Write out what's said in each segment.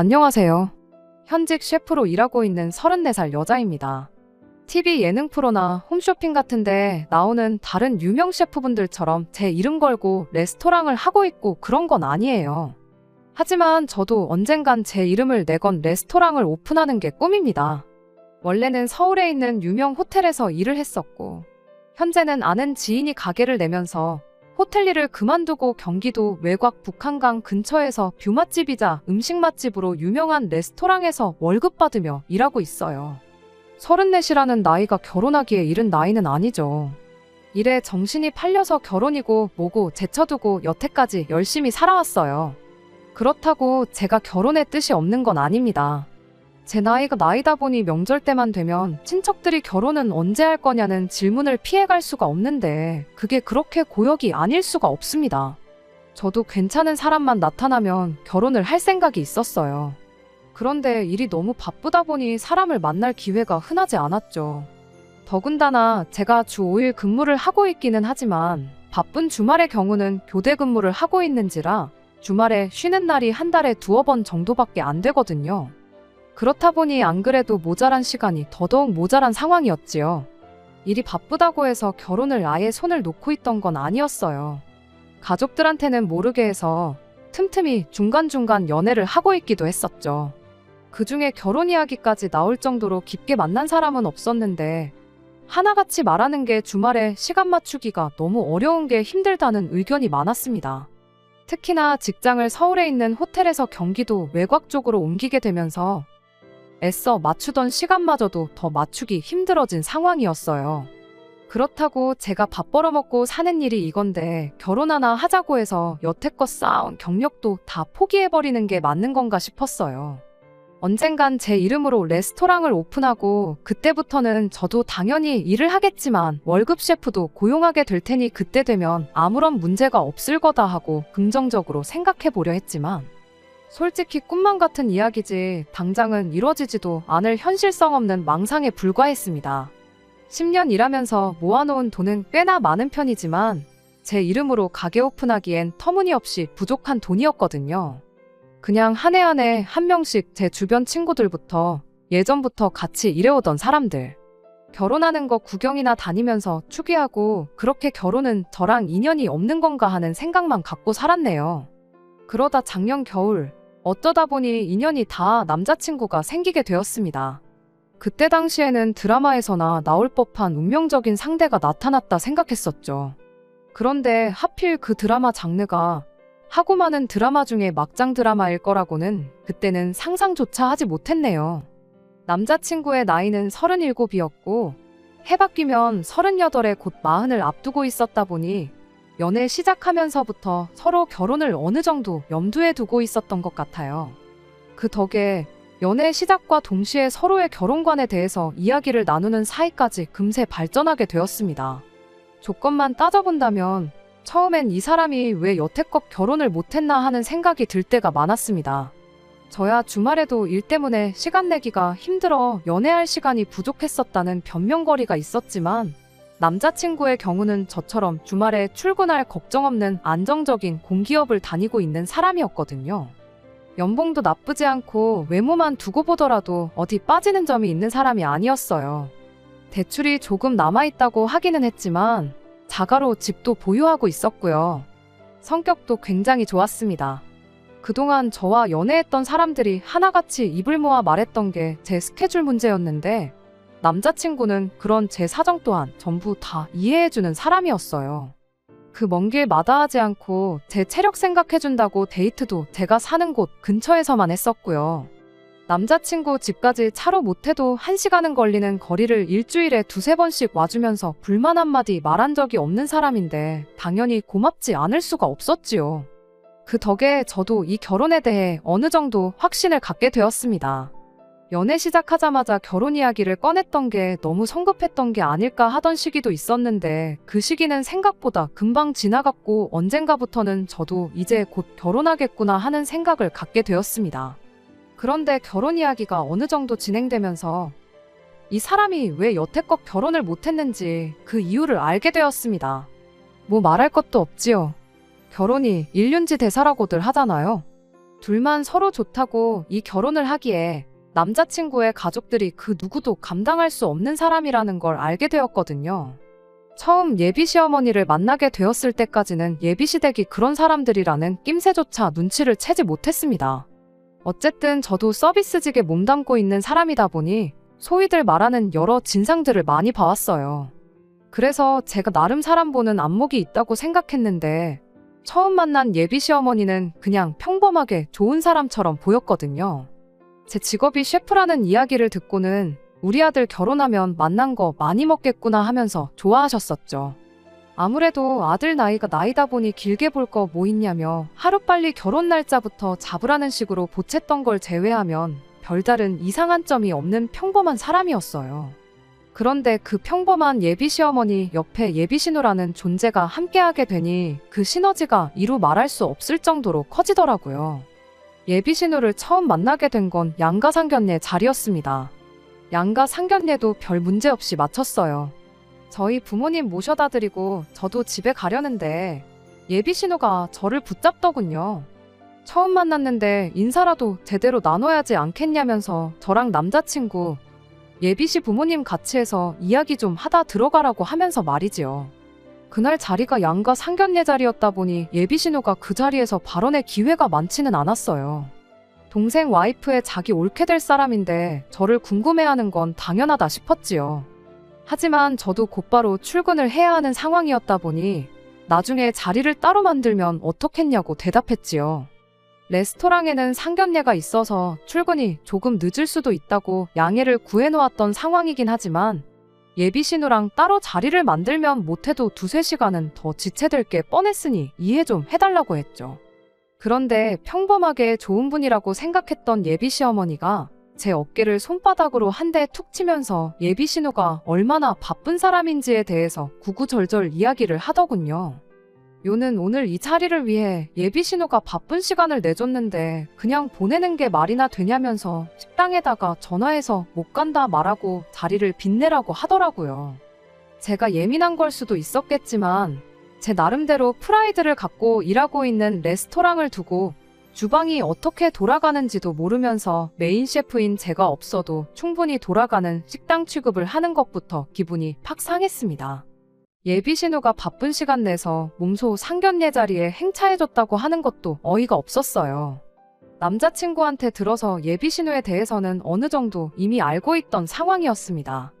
안녕하세요. 현직 셰프로 일하고 있는 34살 여자입니다. TV 예능 프로나 홈쇼핑 같은데 나오는 다른 유명 셰프분들처럼 제 이름 걸고 레스토랑을 하고 있고 그런 건 아니에요. 하지만 저도 언젠간 제 이름을 내건 레스토랑을 오픈하는 게 꿈입니다. 원래는 서울에 있는 유명 호텔에서 일을 했었고, 현재는 아는 지인이 가게를 내면서 호텔 일을 그만두고 경기도 외곽 북한강 근처에서 뷰 맛집이자 음식 맛집으로 유명한 레스토랑에서 월급 받으며 일하고 있어요. 34이라는 나이가 결혼하기에 이른 나이는 아니죠. 일에 정신이 팔려서 결혼이고 뭐고 제쳐두고 여태까지 열심히 살아왔어요. 그렇다고 제가 결혼의 뜻이 없는 건 아닙니다. 제 나이가 나이다 보니 명절 때만 되면 친척들이 결혼은 언제 할 거냐는 질문을 피해갈 수가 없는데 그게 그렇게 고역이 아닐 수가 없습니다. 저도 괜찮은 사람만 나타나면 결혼을 할 생각이 있었어요. 그런데 일이 너무 바쁘다 보니 사람을 만날 기회가 흔하지 않았죠. 더군다나 제가 주 5일 근무를 하고 있기는 하지만 바쁜 주말의 경우는 교대 근무를 하고 있는지라 주말에 쉬는 날이 한 달에 2번 정도밖에 안 되거든요. 그렇다 보니 안 그래도 모자란 시간이 더더욱 모자란 상황이었지요. 일이 바쁘다고 해서 결혼을 아예 손을 놓고 있던 건 아니었어요. 가족들한테는 모르게 해서 틈틈이 중간중간 연애를 하고 있기도 했었죠. 그중에 결혼 이야기까지 나올 정도로 깊게 만난 사람은 없었는데 하나같이 말하는 게 주말에 시간 맞추기가 너무 어려운 게 힘들다는 의견이 많았습니다. 특히나 직장을 서울에 있는 호텔에서 경기도 외곽 쪽으로 옮기게 되면서 애써 맞추던 시간마저도 더 맞추기 힘들어진 상황이었어요. 그렇다고 제가 밥 벌어먹고 사는 일이 이건데 결혼 하나 하자고 해서 여태껏 쌓아온 경력도 다 포기해버리는 게 맞는 건가 싶었어요. 언젠간 제 이름으로 레스토랑을 오픈하고 그때부터는 저도 당연히 일을 하겠지만 월급 셰프도 고용하게 될 테니 그때 되면 아무런 문제가 없을 거다 하고 긍정적으로 생각해보려 했지만 솔직히 꿈만 같은 이야기지 당장은 이루어지지도 않을 현실성 없는 망상에 불과했습니다. 10년 일하면서 모아놓은 돈은 꽤나 많은 편이지만 제 이름으로 가게 오픈하기엔 터무니없이 부족한 돈이었거든요. 그냥 한 해 한 해 한 명씩 제 주변 친구들부터 예전부터 같이 일해오던 사람들 결혼하는 거 구경이나 다니면서 추기하고 그렇게 결혼은 저랑 인연이 없는 건가 하는 생각만 갖고 살았네요. 그러다 작년 겨울 어쩌다 보니 인연이 다 남자친구가 생기게 되었습니다. 그때 당시에는 드라마에서나 나올 법한 운명적인 상대가 나타났다 생각했었죠. 그런데 하필 그 드라마 장르가 하고 많은 드라마 중에 막장 드라마일 거라고는 그때는 상상조차 하지 못했네요. 남자친구의 나이는 37이었고 해 바뀌면 38에 곧 40을 앞두고 있었다 보니 연애 시작하면서부터 서로 결혼을 어느 정도 염두에 두고 있었던 것 같아요. 그 덕에 연애 시작과 동시에 서로의 결혼관에 대해서 이야기를 나누는 사이까지 금세 발전하게 되었습니다. 조건만 따져본다면 처음엔 이 사람이 왜 여태껏 결혼을 못했나 하는 생각이 들 때가 많았습니다. 저야 주말에도 일 때문에 시간 내기가 힘들어 연애할 시간이 부족했었다는 변명거리가 있었지만 남자친구의 경우는 저처럼 주말에 출근할 걱정 없는 안정적인 공기업을 다니고 있는 사람이었거든요. 연봉도 나쁘지 않고 외모만 두고 보더라도 어디 빠지는 점이 있는 사람이 아니었어요. 대출이 조금 남아있다고 하기는 했지만 자가로 집도 보유하고 있었고요. 성격도 굉장히 좋았습니다. 그동안 저와 연애했던 사람들이 하나같이 입을 모아 말했던 게 제 스케줄 문제였는데 남자친구는 그런 제 사정 또한 전부 다 이해해주는 사람이었어요. 그 먼 길 마다하지 않고 제 체력 생각해준다고 데이트도 제가 사는 곳 근처에서만 했었고요. 남자친구 집까지 차로 못해도 1시간은 걸리는 거리를 일주일에 2~3번씩 와주면서 불만 한마디 말한 적이 없는 사람인데 당연히 고맙지 않을 수가 없었지요. 그 덕에 저도 이 결혼에 대해 어느 정도 확신을 갖게 되었습니다. 연애 시작하자마자 결혼 이야기를 꺼냈던 게 너무 성급했던 게 아닐까 하던 시기도 있었는데 그 시기는 생각보다 금방 지나갔고 언젠가부터는 저도 이제 곧 결혼하겠구나 하는 생각을 갖게 되었습니다. 그런데 결혼 이야기가 어느 정도 진행되면서 이 사람이 왜 여태껏 결혼을 못했는지 그 이유를 알게 되었습니다. 뭐 말할 것도 없지요. 결혼이 일륜지 대사라고들 하잖아요. 둘만 서로 좋다고 이 결혼을 하기에 남자친구의 가족들이 그 누구도 감당할 수 없는 사람이라는 걸 알게 되었거든요. 처음 예비 시어머니를 만나게 되었을 때까지는 예비 시댁이 그런 사람들이라는 낌새조차 눈치를 채지 못했습니다. 어쨌든 저도 서비스직에 몸담고 있는 사람이다 보니 소위들 말하는 여러 진상들을 많이 봐왔어요. 그래서 제가 나름 사람 보는 안목이 있다고 생각했는데 처음 만난 예비 시어머니는 그냥 평범하게 좋은 사람처럼 보였거든요. 제 직업이 셰프라는 이야기를 듣고는 우리 아들 결혼하면 만난 거 많이 먹겠구나 하면서 좋아하셨었죠. 아무래도 아들 나이가 나이다 보니 길게 볼 거 뭐 있냐며 하루빨리 결혼 날짜부터 잡으라는 식으로 보챘던 걸 제외하면 별다른 이상한 점이 없는 평범한 사람이었어요. 그런데 그 평범한 예비 시어머니 옆에 예비 신우라는 존재가 함께하게 되니 그 시너지가 이루 말할 수 없을 정도로 커지더라고요. 예비 신우를 처음 만나게 된 건 양가 상견례 자리였습니다. 양가 상견례도 별 문제 없이 마쳤어요. 저희 부모님 모셔다 드리고 저도 집에 가려는데 예비 신우가 저를 붙잡더군요. 처음 만났는데 인사라도 제대로 나눠야지 않겠냐면서 저랑 남자친구, 예비씨 부모님 같이 해서 이야기 좀 하다 들어가라고 하면서 말이지요. 그날 자리가 양가 상견례 자리였다 보니 예비 신우가 그 자리에서 발언의 기회가 많지는 않았어요. 동생 와이프의 자기 옳게 될 사람인데 저를 궁금해하는 건 당연하다 싶었지요. 하지만 저도 곧바로 출근을 해야 하는 상황이었다 보니 나중에 자리를 따로 만들면 어떻겠냐고 대답했지요. 레스토랑에는 상견례가 있어서 출근이 조금 늦을 수도 있다고 양해를 구해놓았던 상황이긴 하지만 예비 신우랑 따로 자리를 만들면 못해도 2-3시간은 더 지체될 게 뻔했으니 이해 좀 해달라고 했죠. 그런데 평범하게 좋은 분이라고 생각했던 예비 시어머니가 제 어깨를 손바닥으로 한 대 툭 치면서 예비 신우가 얼마나 바쁜 사람인지에 대해서 구구절절 이야기를 하더군요. 요는 오늘 이 자리를 위해 예비 신우가 바쁜 시간을 내줬는데 그냥 보내는 게 말이나 되냐면서 식당에다가 전화해서 못 간다 말하고 자리를 빛내라고 하더라고요. 제가 예민한 걸 수도 있었겠지만 제 나름대로 프라이드를 갖고 일하고 있는 레스토랑을 두고 주방이 어떻게 돌아가는지도 모르면서 메인 셰프인 제가 없어도 충분히 돌아가는 식당 취급을 하는 것부터 기분이 팍 상했습니다. 예비 신우가 바쁜 시간 내서 몸소 상견례 자리에 행차해줬다고 하는 것도 어이가 없었어요. 남자친구한테 들어서 예비 신우에 대해서는 어느 정도 이미 알고 있던 상황이었습니다.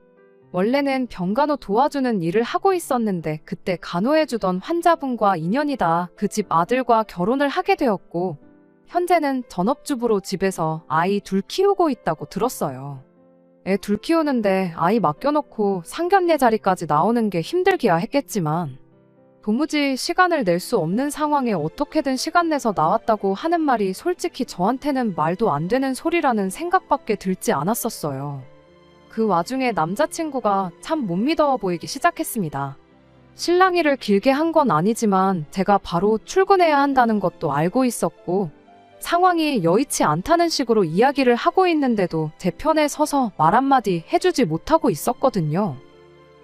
원래는 병간호 도와주는 일을 하고 있었는데 그때 간호해주던 환자분과 인연이다 그 집 아들과 결혼을 하게 되었고 현재는 전업주부로 집에서 아이 둘 키우고 있다고 들었어요. 애 둘 키우는데 아이 맡겨놓고 상견례 자리까지 나오는 게 힘들기야 했겠지만 도무지 시간을 낼 수 없는 상황에 어떻게든 시간 내서 나왔다고 하는 말이 솔직히 저한테는 말도 안 되는 소리라는 생각밖에 들지 않았었어요. 그 와중에 남자친구가 참 못 믿어 보이기 시작했습니다. 실랑이를 길게 한 건 아니지만 제가 바로 출근해야 한다는 것도 알고 있었고 상황이 여의치 않다는 식으로 이야기를 하고 있는데도 제 편에 서서 말 한마디 해주지 못하고 있었거든요.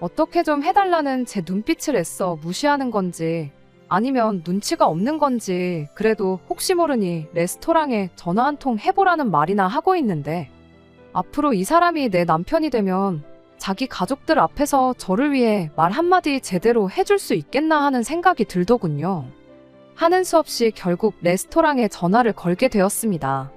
어떻게 좀 해달라는 제 눈빛을 애써 무시하는 건지 아니면 눈치가 없는 건지 그래도 혹시 모르니 레스토랑에 전화 한 통 해보라는 말이나 하고 있는데 앞으로 이 사람이 내 남편이 되면 자기 가족들 앞에서 저를 위해 말 한마디 제대로 해줄 수 있겠나 하는 생각이 들더군요. 하는 수 없이 결국 레스토랑에 전화를 걸게 되었습니다.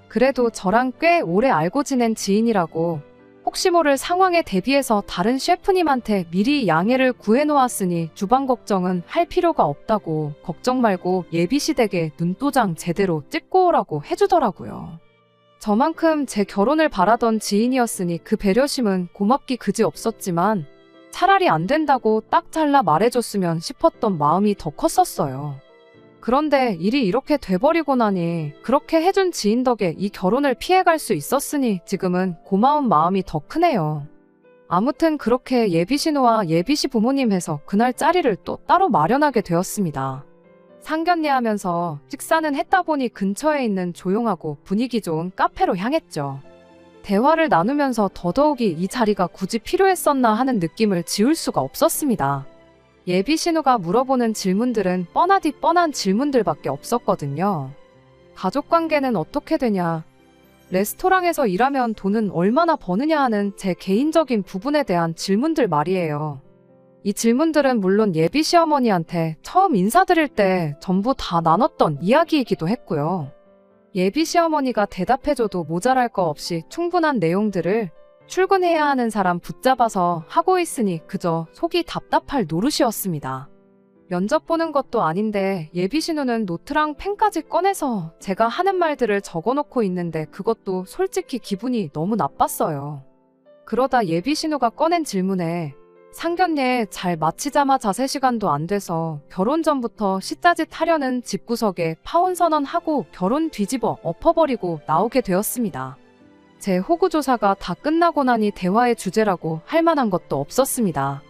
그래도 저랑 꽤 오래 알고 지낸 지인이라고 혹시 모를 상황에 대비해서 다른 셰프님한테 미리 양해를 구해놓았으니 주방 걱정은 할 필요가 없다고 걱정 말고 예비시댁에 눈도장 제대로 찍고 오라고 해주더라고요. 저만큼 제 결혼을 바라던 지인이었으니 그 배려심은 고맙기 그지 없었지만 차라리 안 된다고 딱 잘라 말해줬으면 싶었던 마음이 더 컸었어요. 그런데 일이 이렇게 돼버리고 나니 그렇게 해준 지인 덕에 이 결혼을 피해갈 수 있었으니 지금은 고마운 마음이 더 크네요. 아무튼 그렇게 예비신우와 예비시 부모님 해서 그날 자리를 또 따로 마련하게 되었습니다. 상견례 하면서 식사는 했다 보니 근처에 있는 조용하고 분위기 좋은 카페로 향했죠. 대화를 나누면서 더더욱이 이 자리가 굳이 필요했었나 하는 느낌을 지울 수가 없었습니다. 예비 신우가 물어보는 질문들은 뻔하디 뻔한 질문들밖에 없었거든요. 가족 관계는 어떻게 되냐? 레스토랑에서 일하면 돈은 얼마나 버느냐 하는 제 개인적인 부분에 대한 질문들 말이에요. 이 질문들은 물론 예비 시어머니한테 처음 인사드릴 때 전부 다 나눴던 이야기이기도 했고요. 예비 시어머니가 대답해줘도 모자랄 거 없이 충분한 내용들을 출근해야 하는 사람 붙잡아서 하고 있으니 그저 속이 답답할 노릇이었습니다. 면접 보는 것도 아닌데 예비 신우는 노트랑 펜까지 꺼내서 제가 하는 말들을 적어놓고 있는데 그것도 솔직히 기분이 너무 나빴어요. 그러다 예비 신우가 꺼낸 질문에 상견례 잘 마치자마자 3시간도 안 돼서 결혼 전부터 시짜짓 하려는 집구석에 파혼 선언하고 결혼 뒤집어 엎어버리고 나오게 되었습니다. 제 호구조사가 다 끝나고 나니 대화의 주제라고 할 만한 것도 없었습니다.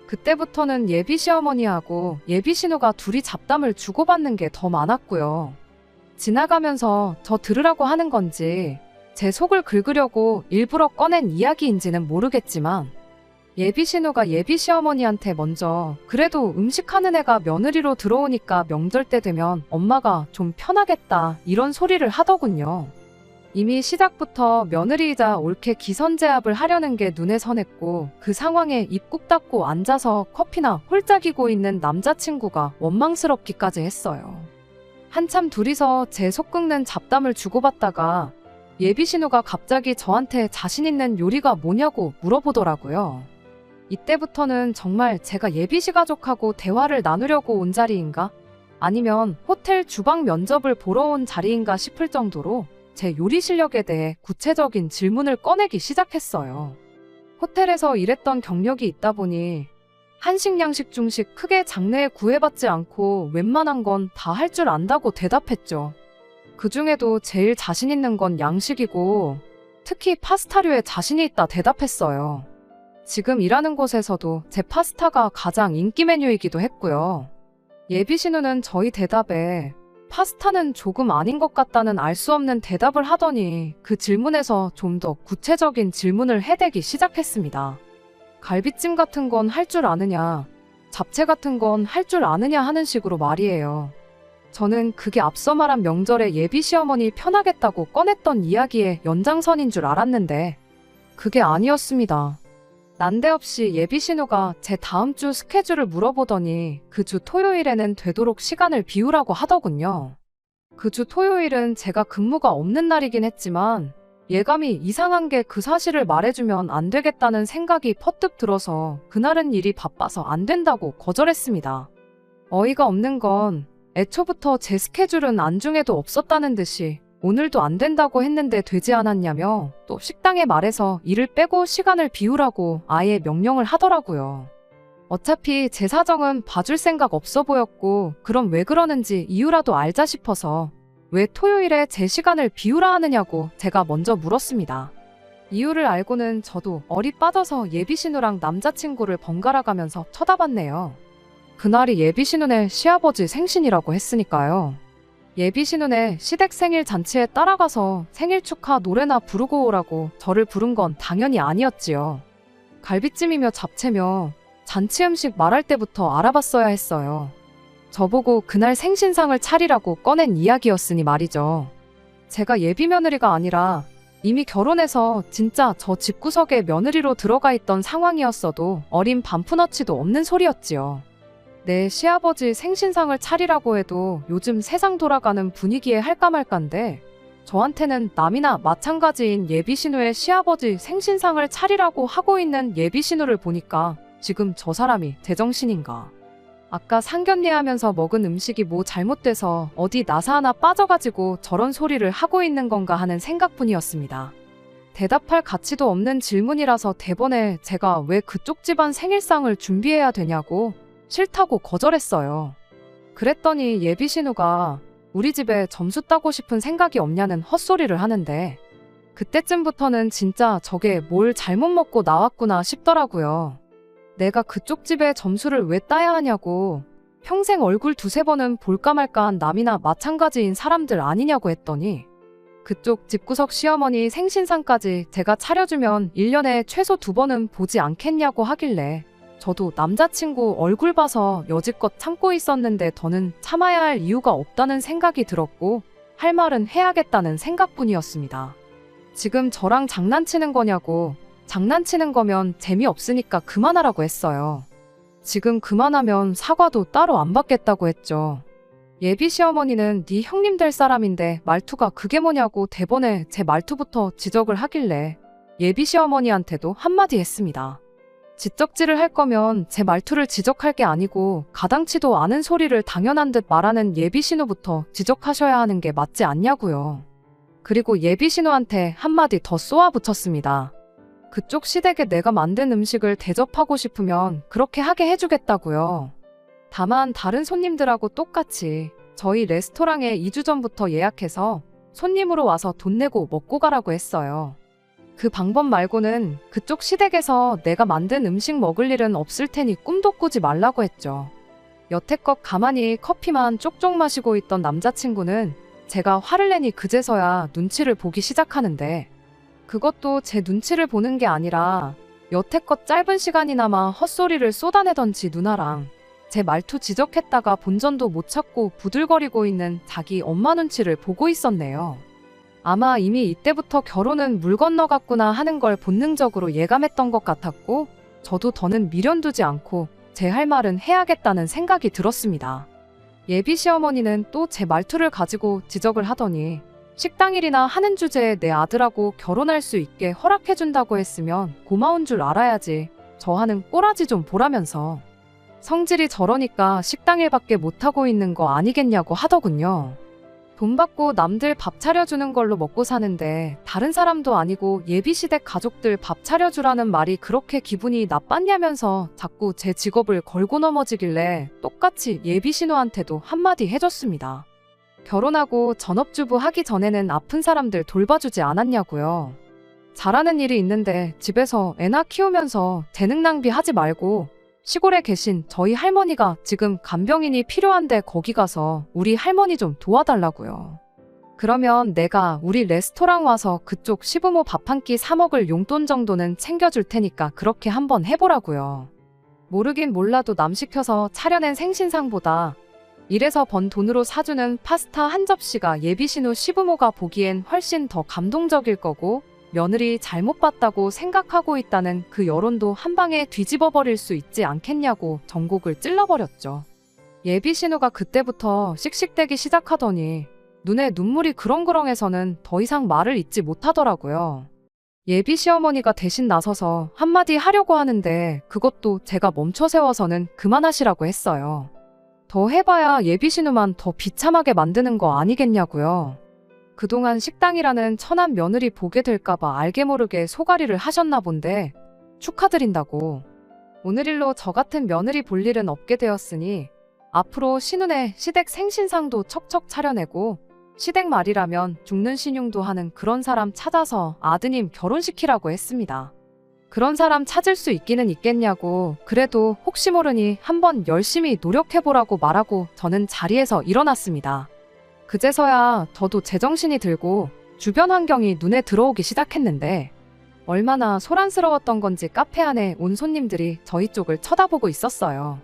그때부터는 예비 시어머니하고 예비 신우가 둘이 잡담을 주고받는 게 더 많았고요. 지나가면서 저 들으라고 하는 건지 제 속을 긁으려고 일부러 꺼낸 이야기인지는 모르겠지만 예비 신우가 예비 시어머니한테 먼저 그래도 음식하는 애가 며느리로 들어오니까 명절 때 되면 엄마가 좀 편하겠다 이런 소리를 하더군요. 이미 시작부터 며느리이자 옳게 기선제압을 하려는 게 눈에 선했고 그 상황에 입 꾹 닫고 앉아서 커피나 홀짝이고 있는 남자친구가 원망스럽기까지 했어요. 한참 둘이서 제 속 긁는 잡담을 주고받다가 예비 신우가 갑자기 저한테 자신 있는 요리가 뭐냐고 물어보더라고요. 이때부터는 정말 제가 예비시 가족하고 대화를 나누려고 온 자리인가? 아니면 호텔 주방 면접을 보러 온 자리인가 싶을 정도로 제 요리 실력에 대해 구체적인 질문을 꺼내기 시작했어요. 호텔에서 일했던 경력이 있다 보니 한식, 양식, 중식 크게 장르에 구애받지 않고 웬만한 건 다 할 줄 안다고 대답했죠. 그 중에도 제일 자신 있는 건 양식이고 특히 파스타류에 자신이 있다 대답했어요. 지금 일하는 곳에서도 제 파스타가 가장 인기 메뉴이기도 했고요. 예비 신우는 저희 대답에 파스타는 조금 아닌 것 같다는 알 수 없는 대답을 하더니 그 질문에서 좀 더 구체적인 질문을 해대기 시작했습니다. 갈비찜 같은 건 할 줄 아느냐, 잡채 같은 건 할 줄 아느냐 하는 식으로 말이에요. 저는 그게 앞서 말한 명절에 예비 시어머니 편하겠다고 꺼냈던 이야기의 연장선인 줄 알았는데 그게 아니었습니다. 난데없이 예비 신우가 제 다음 주 스케줄을 물어보더니 그 주 토요일에는 되도록 시간을 비우라고 하더군요. 그 주 토요일은 제가 근무가 없는 날이긴 했지만 예감이 이상한 게 그 사실을 말해주면 안 되겠다는 생각이 퍼뜩 들어서 그날은 일이 바빠서 안 된다고 거절했습니다. 어이가 없는 건 애초부터 제 스케줄은 안중에도 없었다는 듯이 오늘도 안 된다고 했는데 되지 않았냐며 또 식당에 말해서 일을 빼고 시간을 비우라고 아예 명령을 하더라고요. 어차피 제 사정은 봐줄 생각 없어 보였고 그럼 왜 그러는지 이유라도 알자 싶어서 왜 토요일에 제 시간을 비우라 하느냐고 제가 먼저 물었습니다. 이유를 알고는 저도 얼이 빠져서 예비신우랑 남자친구를 번갈아 가면서 쳐다봤네요. 그날이 예비신우네 시아버지 생신이라고 했으니까요. 예비신우네 시댁 생일 잔치에 따라가서 생일 축하 노래나 부르고 오라고 저를 부른 건 당연히 아니었지요. 갈비찜이며 잡채며 잔치 음식 말할 때부터 알아봤어야 했어요. 저보고 그날 생신상을 차리라고 꺼낸 이야기였으니 말이죠. 제가 예비 며느리가 아니라 이미 결혼해서 진짜 저 집구석에 며느리로 들어가 있던 상황이었어도 어린 반푼어치도 없는 소리였지요. 내 시아버지 생신상을 차리라고 해도 요즘 세상 돌아가는 분위기에 할까 말까인데 저한테는 남이나 마찬가지인 예비신우의 시아버지 생신상을 차리라고 하고 있는 예비신우를 보니까 지금 저 사람이 제정신인가. 아까 상견례하면서 먹은 음식이 뭐 잘못돼서 어디 나사 하나 빠져가지고 저런 소리를 하고 있는 건가 하는 생각뿐이었습니다. 대답할 가치도 없는 질문이라서 대번에 제가 왜 그쪽 집안 생일상을 준비해야 되냐고 싫다고 거절했어요. 그랬더니 예비신우가 우리 집에 점수 따고 싶은 생각이 없냐는 헛소리를 하는데 그때쯤부터는 진짜 저게 뭘 잘못 먹고 나왔구나 싶더라고요. 내가 그쪽 집에 점수를 왜 따야 하냐고 평생 얼굴 두세 번은 볼까 말까 한 남이나 마찬가지인 사람들 아니냐고 했더니 그쪽 집구석 시어머니 생신상까지 제가 차려주면 1년에 최소 2번은 보지 않겠냐고 하길래 저도 남자친구 얼굴 봐서 여지껏 참고 있었는데 더는 참아야 할 이유가 없다는 생각이 들었고 할 말은 해야겠다는 생각뿐이었습니다. 지금 저랑 장난치는 거냐고, 장난치는 거면 재미없으니까 그만하라고 했어요. 지금 그만하면 사과도 따로 안 받겠다고 했죠. 예비 시어머니는 네 형님 될 사람인데 말투가 그게 뭐냐고 대번에 제 말투부터 지적을 하길래 예비 시어머니한테도 한마디 했습니다. 지적질을 할 거면 제 말투를 지적할 게 아니고 가당치도 않은 소리를 당연한 듯 말하는 예비 신우부터 지적하셔야 하는 게 맞지 않냐고요. 그리고 예비 신우한테 한마디 더 쏘아 붙였습니다. 그쪽 시댁에 내가 만든 음식을 대접하고 싶으면 그렇게 하게 해주겠다고요. 다만 다른 손님들하고 똑같이 저희 레스토랑에 2주 전부터 예약해서 손님으로 와서 돈 내고 먹고 가라고 했어요. 그 방법 말고는 그쪽 시댁에서 내가 만든 음식 먹을 일은 없을 테니 꿈도 꾸지 말라고 했죠. 여태껏 가만히 커피만 쪽쪽 마시고 있던 남자친구는 제가 화를 내니 그제서야 눈치를 보기 시작하는데, 그것도 제 눈치를 보는 게 아니라 여태껏 짧은 시간이나마 헛소리를 쏟아내던 지 누나랑 제 말투 지적했다가 본전도 못 찾고 부들거리고 있는 자기 엄마 눈치를 보고 있었네요. 아마 이미 이때부터 결혼은 물 건너갔구나 하는 걸 본능적으로 예감했던 것 같았고, 저도 더는 미련 두지 않고 제 할 말은 해야겠다는 생각이 들었습니다. 예비 시어머니는 또 제 말투를 가지고 지적을 하더니 식당 일이나 하는 주제에 내 아들하고 결혼할 수 있게 허락해준다고 했으면 고마운 줄 알아야지, 저 하는 꼬라지 좀 보라면서 성질이 저러니까 식당 일밖에 못하고 있는 거 아니겠냐고 하더군요. 돈 받고 남들 밥 차려주는 걸로 먹고 사는데 다른 사람도 아니고 예비시댁 가족들 밥 차려주라는 말이 그렇게 기분이 나빴냐면서 자꾸 제 직업을 걸고 넘어지길래 똑같이 예비신우한테도 한마디 해줬습니다. 결혼하고 전업주부 하기 전에는 아픈 사람들 돌봐주지 않았냐고요. 잘하는 일이 있는데 집에서 애나 키우면서 재능 낭비하지 말고 시골에 계신 저희 할머니가 지금 간병인이 필요한데 거기 가서 우리 할머니 좀 도와달라고요. 그러면 내가 우리 레스토랑 와서 그쪽 시부모 밥 한 끼 사 먹을 용돈 정도는 챙겨줄 테니까 그렇게 한번 해보라고요. 모르긴 몰라도 남 시켜서 차려낸 생신상보다 일해서 번 돈으로 사주는 파스타 한 접시가 예비신우 시부모가 보기엔 훨씬 더 감동적일 거고, 며느리 잘못 봤다고 생각하고 있다는 그 여론도 한 방에 뒤집어 버릴 수 있지 않겠냐고 전곡을 찔러버렸죠. 예비 신우가 그때부터 씩씩대기 시작하더니 눈에 눈물이 그렁그렁해서는 더 이상 말을 잇지 못하더라고요. 예비 시어머니가 대신 나서서 한마디 하려고 하는데 그것도 제가 멈춰 세워서는 그만하시라고 했어요. 더 해봐야 예비 신우만 더 비참하게 만드는 거 아니겠냐고요. 그동안 식당이라는 천한 며느리 보게 될까봐 알게 모르게 소가리를 하셨나 본데 축하드린다고. 오늘 일로 저 같은 며느리 볼 일은 없게 되었으니 앞으로 신운의 시댁 생신상도 척척 차려내고 시댁 말이라면 죽는 신용도 하는 그런 사람 찾아서 아드님 결혼시키라고 했습니다. 그런 사람 찾을 수 있기는 있겠냐고, 그래도 혹시 모르니 한번 열심히 노력해보라고 말하고 저는 자리에서 일어났습니다. 그제서야 저도 제정신이 들고 주변 환경이 눈에 들어오기 시작했는데 얼마나 소란스러웠던 건지 카페 안에 온 손님들이 저희 쪽을 쳐다보고 있었어요.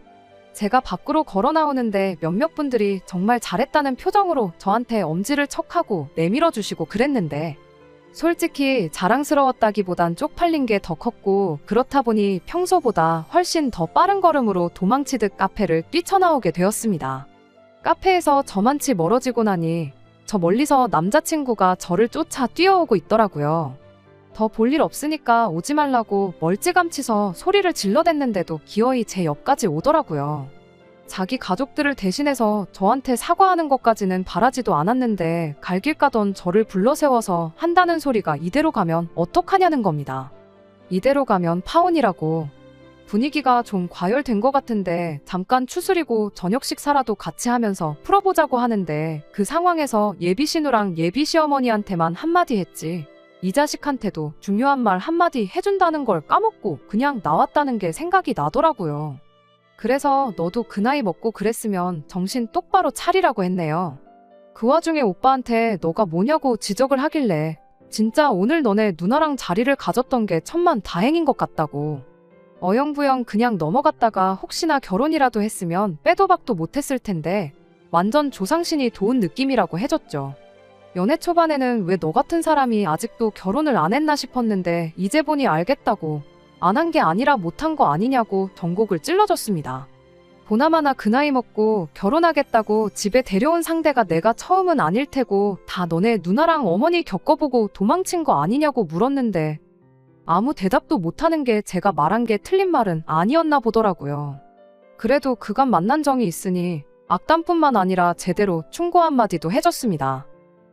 제가 밖으로 걸어 나오는데 몇몇 분들이 정말 잘했다는 표정으로 저한테 엄지를 척하고 내밀어 주시고 그랬는데, 솔직히 자랑스러웠다기보단 쪽팔린 게 더 컸고, 그렇다 보니 평소보다 훨씬 더 빠른 걸음으로 도망치듯 카페를 뛰쳐나오게 되었습니다. 카페에서 저만치 멀어지고 나니 저 멀리서 남자친구가 저를 쫓아 뛰어오고 있더라고요. 더 볼 일 없으니까 오지 말라고 멀찌감치서 소리를 질러댔는데도 기어이 제 옆까지 오더라고요. 자기 가족들을 대신해서 저한테 사과하는 것까지는 바라지도 않았는데 갈 길 가던 저를 불러세워서 한다는 소리가 이대로 가면 어떡하냐는 겁니다. 이대로 가면 파혼이라고. 분위기가 좀 과열된 것 같은데 잠깐 추스리고 저녁 식사라도 같이 하면서 풀어보자고 하는데 그 상황에서 예비신우랑 예비시어머니한테만 한마디 했지 이 자식한테도 중요한 말 한마디 해준다는 걸 까먹고 그냥 나왔다는 게 생각이 나더라고요. 그래서 너도 그 나이 먹고 그랬으면 정신 똑바로 차리라고 했네요. 그 와중에 오빠한테 너가 뭐냐고 지적을 하길래 진짜 오늘 너네 누나랑 자리를 가졌던 게 천만다행인 것 같다고. 어영부영 그냥 넘어갔다가 혹시나 결혼이라도 했으면 빼도 박도 못했을 텐데 완전 조상신이 도운 느낌이라고 해줬죠. 연애 초반에는 왜 너 같은 사람이 아직도 결혼을 안 했나 싶었는데 이제 보니 알겠다고. 안 한 게 아니라 못한 거 아니냐고 전곡을 찔러줬습니다. 보나마나 그 나이 먹고 결혼하겠다고 집에 데려온 상대가 내가 처음은 아닐 테고 다 너네 누나랑 어머니 겪어보고 도망친 거 아니냐고 물었는데 아무 대답도 못하는 게 제가 말한 게 틀린 말은 아니었나 보더라고요. 그래도 그간 만난 정이 있으니 악담뿐만 아니라 제대로 충고 한마디도 해줬습니다.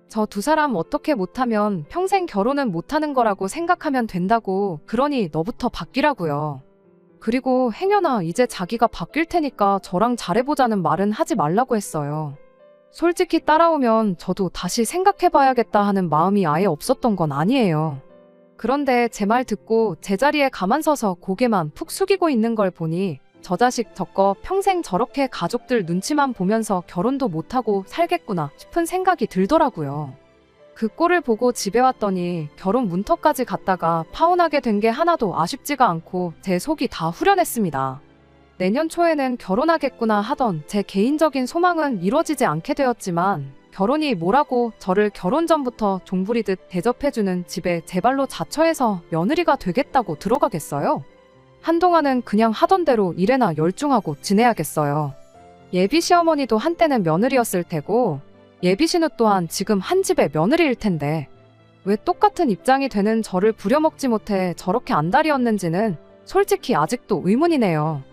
저 두 사람 어떻게 못하면 평생 결혼은 못하는 거라고 생각하면 된다고. 그러니 너부터 바뀌라고요. 그리고 행여나 이제 자기가 바뀔 테니까 저랑 잘해보자는 말은 하지 말라고 했어요. 솔직히 따라오면 저도 다시 생각해봐야겠다 하는 마음이 아예 없었던 건 아니에요. 그런데 제 말 듣고 제자리에 가만 서서 고개만 푹 숙이고 있는 걸 보니 저 자식 저거 평생 저렇게 가족들 눈치만 보면서 결혼도 못하고 살겠구나 싶은 생각이 들더라고요. 그 꼴을 보고 집에 왔더니 결혼 문턱까지 갔다가 파혼하게 된 게 하나도 아쉽지가 않고 제 속이 다 후련했습니다. 내년 초에는 결혼하겠구나 하던 제 개인적인 소망은 이루어지지 않게 되었지만 결혼이 뭐라고 저를 결혼 전부터 종부리듯 대접해주는 집에 제 발로 자처해서 며느리가 되겠다고 들어가겠어요? 한동안은 그냥 하던 대로 일에나 열중하고 지내야겠어요. 예비 시어머니도 한때는 며느리였을 테고 예비 신우 또한 지금 한 집의 며느리일 텐데 왜 똑같은 입장이 되는 저를 부려먹지 못해 저렇게 안달이었는지는 솔직히 아직도 의문이네요.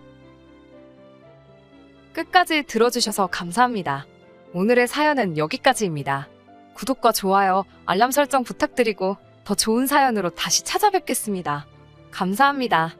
끝까지 들어주셔서 감사합니다. 오늘의 사연은 여기까지입니다. 구독과 좋아요, 알람 설정 부탁드리고 더 좋은 사연으로 다시 찾아뵙겠습니다. 감사합니다.